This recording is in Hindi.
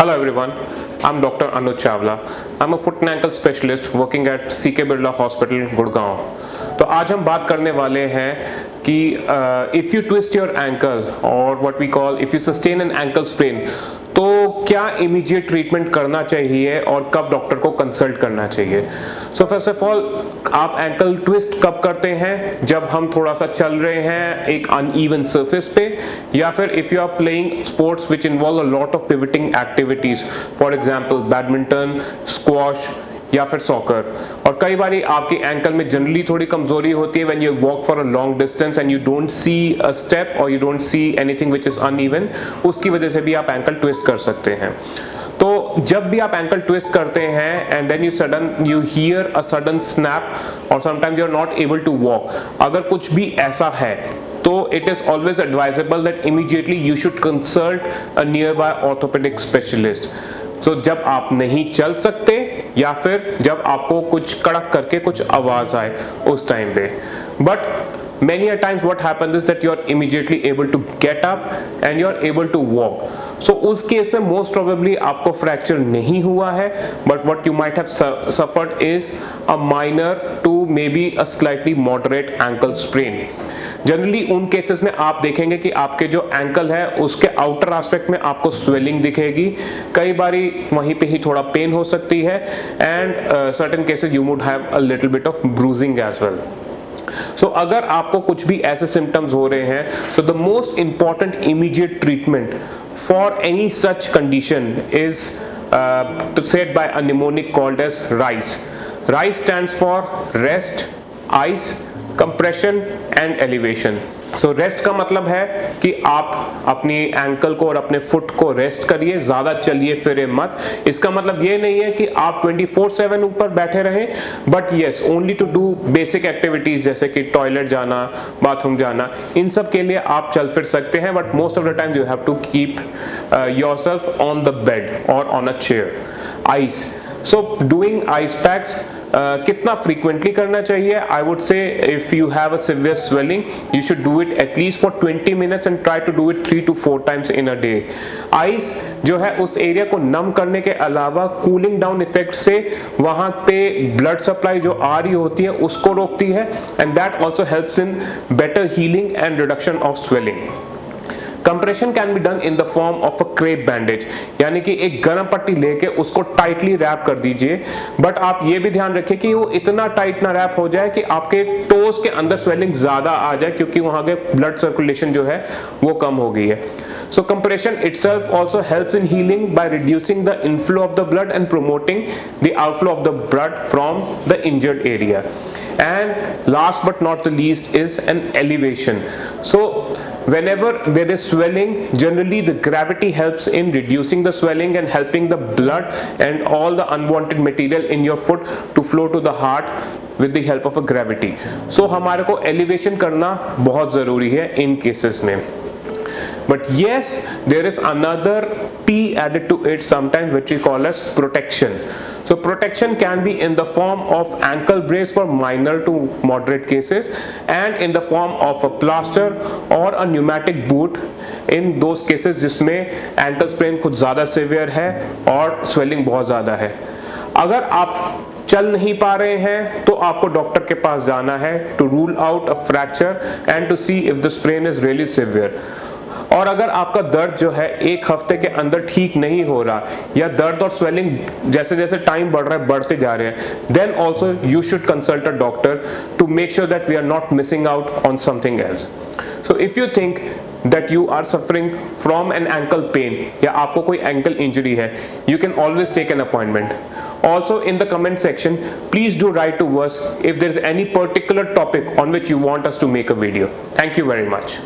Hello everyone, I'm Dr. Anuj Chawla. I'm a foot and ankle specialist working at CK Birla Hospital, Gurgaon. तो आज हम बात करने वाले हैं कि if you twist your ankle or what we call if you sustain an ankle sprain, तो क्या इमीडिएट ट्रीटमेंट करना चाहिए और कब डॉक्टर को कंसल्ट करना चाहिए। सो फर्स्ट ऑफ ऑल, आप एंकल ट्विस्ट कब करते हैं? जब हम थोड़ा सा चल रहे हैं एक अनइवन सरफेस पे, या फिर if you are playing sports which involve a lot of pivoting activities, for example badminton, squash या फिर सॉकर। और कई बार आपकी एंकल में जनरली थोड़ी कमजोरी होती है when you walk for a long distance and you don't see a step और you don't see anything which is uneven, उसकी वजह से भी आप एंकल ट्विस्ट कर सकते हैं। तो जब भी आप एंकल ट्विस्ट करते हैं and then you hear a sudden snap और sometimes you are not able to walk, अगर कुछ भी ऐसा है तो it is always advisable that immediately you should consult a nearby orthopaedic specialist. So जब आप नहीं चल सकते या फिर जब आपको कुछ कड़क करके कुछ आवाज आए उस टाइम पे, but many a times what happens is that you are immediately able to get up and you are able to walk. So उस केस में most probably आपको फ्रैक्चर नहीं हुआ है, but what you might have suffered is a minor to maybe a slightly moderate ankle sprain. Generally उन केसेस में आप देखेंगे कि आपके जो एंकल है उसके आउटर एस्पेक्ट में आपको स्वेलिंग दिखेगी, कई बारी वहीं पे ही थोड़ा पेन हो सकती है, and certain cases you would have a little bit of bruising as well. So अगर आपको कुछ भी ऐसे सिम्टम्स हो रहे हैं, so the most important immediate treatment for any such condition is said by a mnemonic called as RICE. RICE stands for rest, ice, compression and elevation. So rest का मतलब है कि आप अपनी एंकल को और अपने फुट को रेस्ट करिए, ज्यादा चलिए फिरे मत। इसका मतलब ये नहीं है कि आप 24/7 ऊपर बैठे रहें, but yes only to do basic activities जैसे कि टॉयलेट जाना, बाथरूम जाना, इन सब के लिए आप चल फिर सकते हैं, but most of the time you have to keep yourself on the bed और on a chair. Ice, so doing ice packs कितना फ्रीक्वेंटली करना चाहिए? I would say if you have a severe swelling you should do it at least for 20 minutes and try to do it 3 to 4 times in a day. Ice जो है उस एरिया को नम करने के अलावा कूलिंग डाउन इफेक्ट से वहां पे ब्लड सप्लाई जो आ रही होती है उसको रोकती है, and that also helps in better healing and reduction of swelling. Compression can be done in the form of a crepe bandage, यानी कि एक गर्म पट्टी लेके उसको टाइटली रैप कर दीजिए, बट आप ये भी ध्यान रखिए कि वो इतना टाइट ना रैप हो जाए कि आपके टोज के अंदर स्वेलिंग ज्यादा आ जाए, क्योंकि वहां के ब्लड सर्कुलेशन जो है वो कम हो गई है। So compression itself also helps in healing by reducing the inflow of the blood and promoting the outflow of the blood from the injured area. And last but not the least is an elevation. So whenever there is swelling, generally the gravity helps in reducing the swelling and helping the blood and all the unwanted material in your foot to flow to the heart with the help of a gravity. So हमारे को elevation करना बहुत जरूरी है इन cases में। But yes, there is another P added to it sometimes, which we call as protection. So protection can be in the form of ankle brace for minor to moderate cases, and in the form of a plaster or a pneumatic boot in those cases जिसमें ankle sprain कुछ ज़्यादा severe है और swelling बहुत ज़्यादा है। अगर आप चल नहीं पा रहे हैं तो आपको डॉक्टर के पास जाना है to rule out a fracture and to see if the sprain is really severe. और अगर आपका दर्द जो है एक हफ्ते के अंदर ठीक नहीं हो रहा, या दर्द और स्वेलिंग जैसे जैसे टाइम बढ़ रहा है बढ़ते जा रहे हैं, then also you should consult a doctor to make sure that we are not missing out on something else. So if you think that you are suffering from an ankle pain या आपको कोई ankle injury है, you can always take an appointment. Also in the comment section please do write to us if there is any particular topic on which you want us to make a video. Thank you very much.